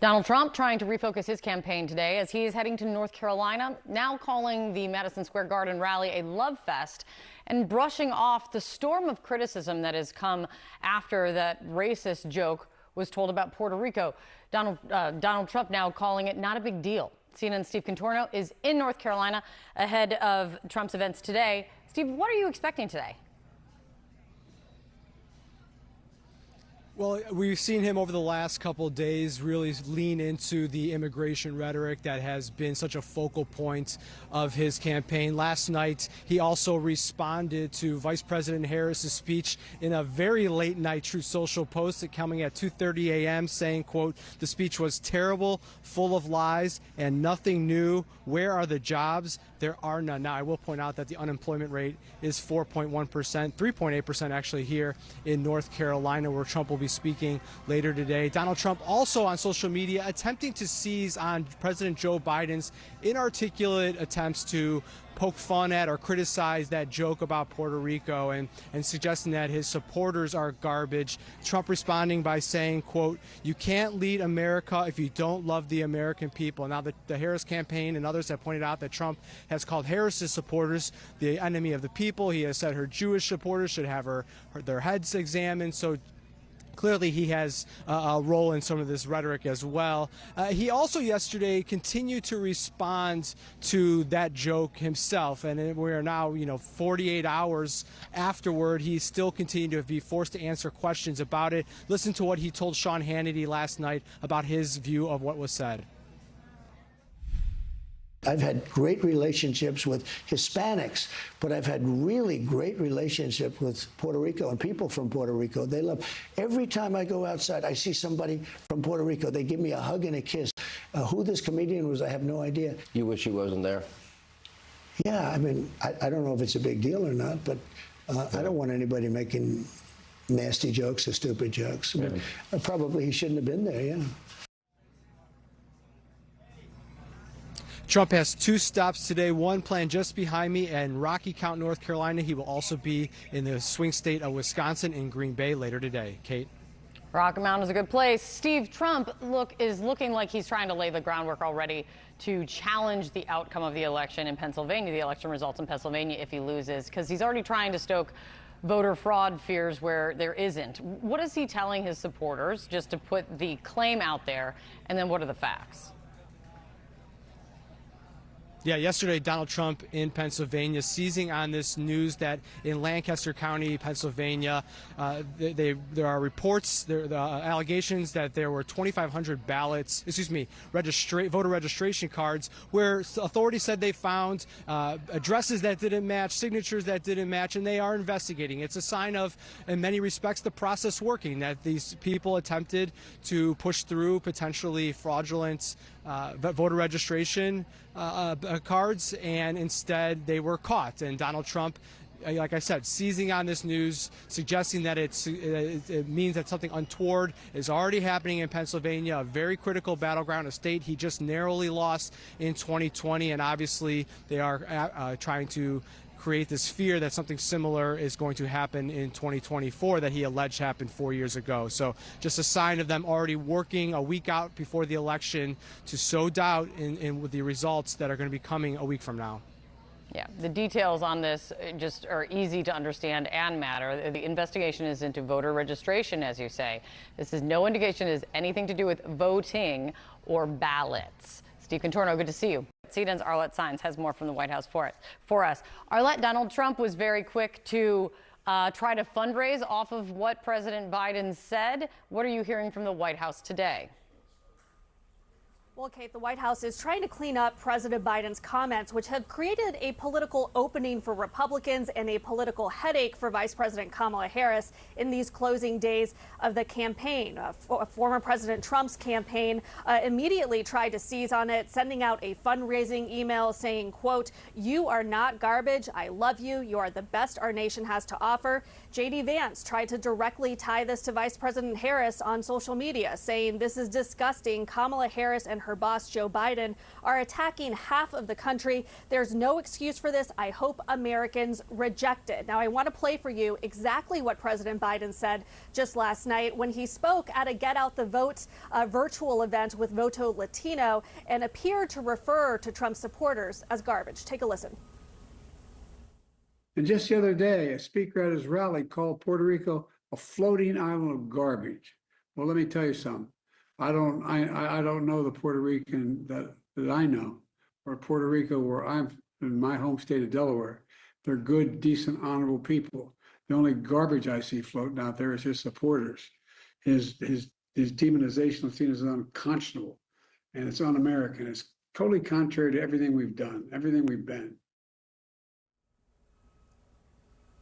Donald Trump trying to refocus his campaign today as he is heading to North Carolina, now calling the Madison Square Garden rally a love fest and brushing off the storm of criticism that has come after that racist joke was told about Puerto Rico. Donald Trump now calling it not a big deal. CNN's Steve Contorno is in North Carolina ahead of Trump's events today. Steve, what are you expecting today? Well, we've seen him over the last couple of days really lean into the immigration rhetoric that has been such a focal point of his campaign. Last night, he also responded to Vice President Harris's speech in a very late night Truth Social post coming at 2:30 a.m. saying, quote, "The speech was terrible, full of lies, and nothing new. Where are the jobs? There are none." Now, I will point out that the unemployment rate is 4.1%, 3.8% actually here in North Carolina, where Trump will be speaking later today. Donald Trump also on social media attempting to seize on President Joe Biden's inarticulate attempts to poke fun at or criticize that joke about Puerto Rico and suggesting that his supporters are garbage. Trump responding by saying, quote, "You can't lead America if you don't love the American people." Now, the Harris campaign and others have pointed out that Trump has called Harris's supporters the enemy of the people. He has said her Jewish supporters should have their heads examined. So clearly, he has a role in some of this rhetoric as well. He also yesterday continued to respond to that joke himself, and we are now, 48 hours afterward. He's still continuing to be forced to answer questions about it. Listen to what he told Sean Hannity last night about his view of what was said. I've had great relationships with Hispanics, but I've had really great relationship with Puerto Rico and people from Puerto Rico. They love, every time I go outside, I see somebody from Puerto Rico. They give me a hug and a kiss. Who this comedian was, I have no idea. You wish he wasn't there? Yeah, I mean, I don't know if it's a big deal or not, but I don't want anybody making nasty jokes or stupid jokes. But probably he shouldn't have been there, yeah. Trump has two stops today, one planned just behind me in Rocky Mount, North Carolina. He will also be in the swing state of Wisconsin in Green Bay later today. Kate? Rocky Mount is a good place. Steve, Trump is looking like he's trying to lay the groundwork already to challenge the outcome of the election in Pennsylvania, the election results in Pennsylvania if he loses, because he's already trying to stoke voter fraud fears where there isn't. What is he telling his supporters, just to put the claim out there, and then what are the facts? Yeah, yesterday, Donald Trump in Pennsylvania seizing on this news that in Lancaster County, Pennsylvania, there are reports, the allegations that there were 2,500 voter registration cards where authorities said they found addresses that didn't match, signatures that didn't match, and they are investigating. It's a sign of, in many respects, the process working, that these people attempted to push through potentially fraudulent voter registration cards, and instead they were caught. And Donald Trump, like I said, seizing on this news, suggesting that it means that something untoward is already happening in Pennsylvania, a very critical battleground, a state he just narrowly lost in 2020. And obviously they are trying to create this fear that something similar is going to happen in 2024 that he alleged happened 4 years ago. So just a sign of them already working a week out before the election to sow doubt in the results that are going to be coming a week from now. Yeah, the details on this just are easy to understand and matter. The investigation is into voter registration, as you say. This is no indication it has anything to do with voting or ballots. Steve Contorno, good to see you. CNN's Arlette Saenz has more from the White House for us. Arlette, Donald Trump was very quick to try to fundraise off of what President Biden said. What are you hearing from the White House today? Well, Kate, the White House is trying to clean up President Biden's comments, which have created a political opening for Republicans and a political headache for Vice President Kamala Harris in these closing days of the campaign. Former President Trump's campaign immediately tried to seize on it, sending out a fundraising email saying, quote, "You are not garbage. I love you. You are the best our nation has to offer." J.D. Vance tried to directly tie this to Vice President Harris on social media, saying, "This is disgusting. Kamala Harris and her boss, Joe Biden, are attacking half of the country. There's no excuse for this. I hope Americans reject it. Now, I want to play for you exactly what President Biden said just last night when he spoke at a Get Out the Vote virtual event with Voto Latino and appeared to refer to Trump supporters as garbage. Take a listen. And just the other day, a speaker at his rally called Puerto Rico a floating island of garbage. Well, let me tell you something. I don't know the Puerto Rican that I know, or Puerto Rico where I'm in my home state of Delaware. They're good, decent, honorable people. The only garbage I see floating out there is his supporters. His demonization is seen as unconscionable, and it's un-American. It's totally contrary to everything we've done, everything we've been.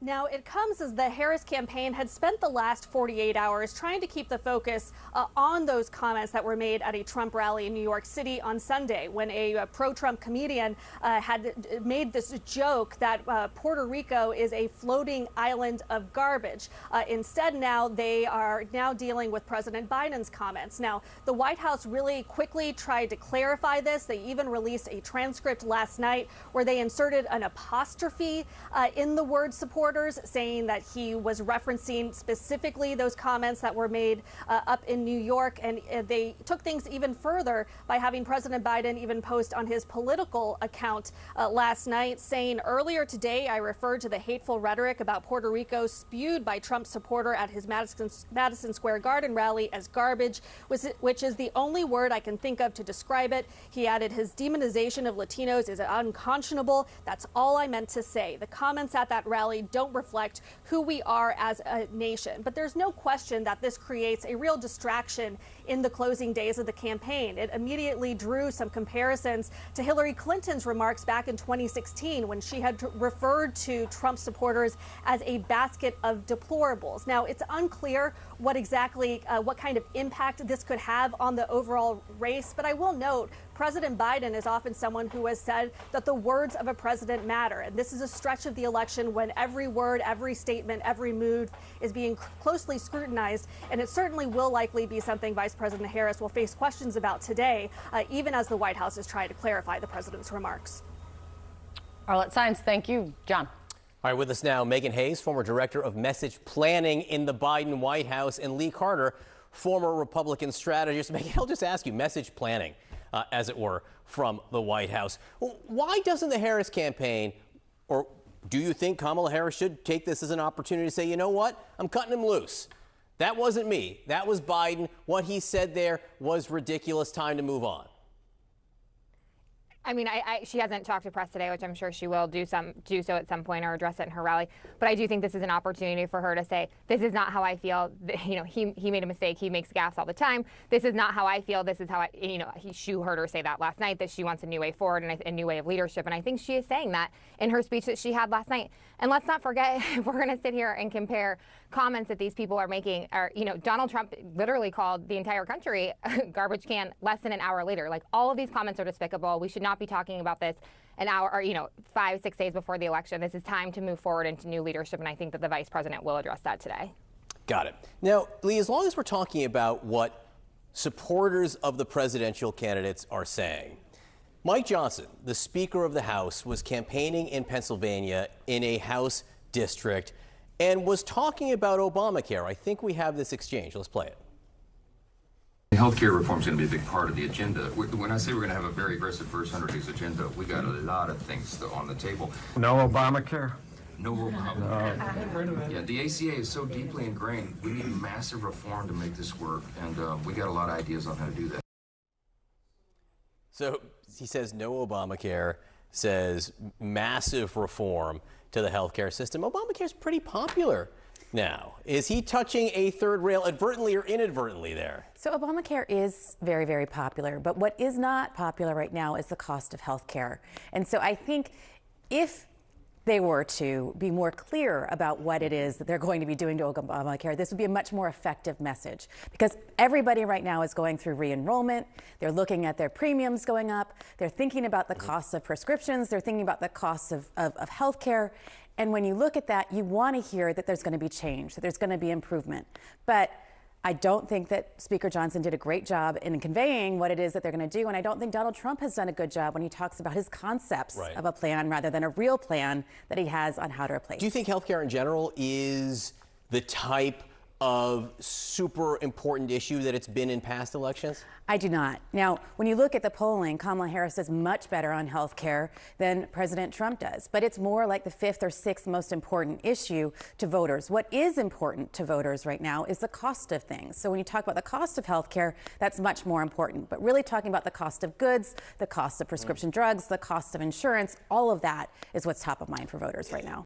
Now, it comes as the Harris campaign had spent the last 48 hours trying to keep the focus on those comments that were made at a Trump rally in New York City on Sunday when a pro-Trump comedian had made this joke that Puerto Rico is a floating island of garbage. Instead, now they are dealing with President Biden's comments. Now, the White House really quickly tried to clarify this. They even released a transcript last night where they inserted an apostrophe in the word support, saying that he was referencing specifically those comments that were made up in New York. And they took things even further by having President Biden even post on his political account last night, saying, earlier today, I referred to the hateful rhetoric about Puerto Rico spewed by Trump supporter at his Madison Square Garden rally as garbage, which is the only word I can think of to describe it. He added, his demonization of Latinos is unconscionable. That's all I meant to say. The comments at that rally don't reflect who we are as a nation. But there's no question that this creates a real distraction in the closing days of the campaign. It immediately drew some comparisons to Hillary Clinton's remarks back in 2016 when she had referred to Trump supporters as a basket of deplorables. Now, it's unclear what kind of impact this could have on the overall race, but I will note President Biden is often someone who has said that the words of a president matter. And this is a stretch of the election when every word, every statement, every move is being closely scrutinized. And it certainly will likely be something Vice President Harris will face questions about today, even as the White House is trying to clarify the president's remarks. Arlette Saenz, thank you. John. All right, with us now, Megan Hayes, former director of message planning in the Biden White House, and Lee Carter, former Republican strategist. Megan, I'll just ask you, message planning, as it were, from the White House. Why doesn't the Harris campaign, or do you think Kamala Harris should take this as an opportunity to say, you know what, I'm cutting him loose. That wasn't me. That was Biden. What he said there was ridiculous. Time to move on. I mean, she hasn't talked to press today, which I'm sure she will do so at some point or address it in her rally. But I do think this is an opportunity for her to say, this is not how I feel. You know, he made a mistake. He makes gaffes all the time. This is not how I feel. This is how she heard her say that last night, that she wants a new way forward and a new way of leadership. And I think she is saying that in her speech that she had last night. And let's not forget, if we're going to sit here and compare comments that these people are making, Donald Trump literally called the entire country a garbage can less than an hour later. Like, all of these comments are despicable. We should not be talking about this an hour or 5-6 days before the election. This is time to move forward into new leadership, and I think that the vice president will address that today. Got it. Now, Lee, as long as we're talking about what supporters of the presidential candidates are saying, Mike Johnson, the Speaker of the House, was campaigning in Pennsylvania in a House district and was talking about Obamacare. I think we have this exchange. Let's play it. Healthcare reform is going to be a big part of the agenda. When I say we're going to have a very aggressive first 100 days agenda, we got a lot of things on the table. No Obamacare? No Obamacare. Yeah, the ACA is so deeply ingrained. We need massive reform to make this work, and we got a lot of ideas on how to do that. So he says no Obamacare, says massive reform to the healthcare system. Obamacare is pretty popular now. Is he touching a third rail advertently or inadvertently there? So Obamacare is very, very popular, but what is not popular right now is the cost of health care. And so I think if they were to be more clear about what it is that they're going to be doing to Obamacare, this would be a much more effective message, because everybody right now is going through re-enrollment. They're looking at their premiums going up. They're thinking about the costs of prescriptions. They're thinking about the costs of health care. And when you look at that, you want to hear that there's going to be change, that there's going to be improvement. But I don't think that Speaker Johnson did a great job in conveying what it is that they're going to do. And I don't think Donald Trump has done a good job when he talks about his concepts of a plan rather than a real plan that he has on how to replace. Do you think healthcare in general is the type of super important issue that it's been in past elections? I do not. Now, when you look at the polling, Kamala Harris does much better on health care than President Trump does. But it's more like the 5th or 6th most important issue to voters. What is important to voters right now is the cost of things. So when you talk about the cost of health care, that's much more important. But really talking about the cost of goods, the cost of prescription drugs, the cost of insurance, all of that is what's top of mind for voters right now.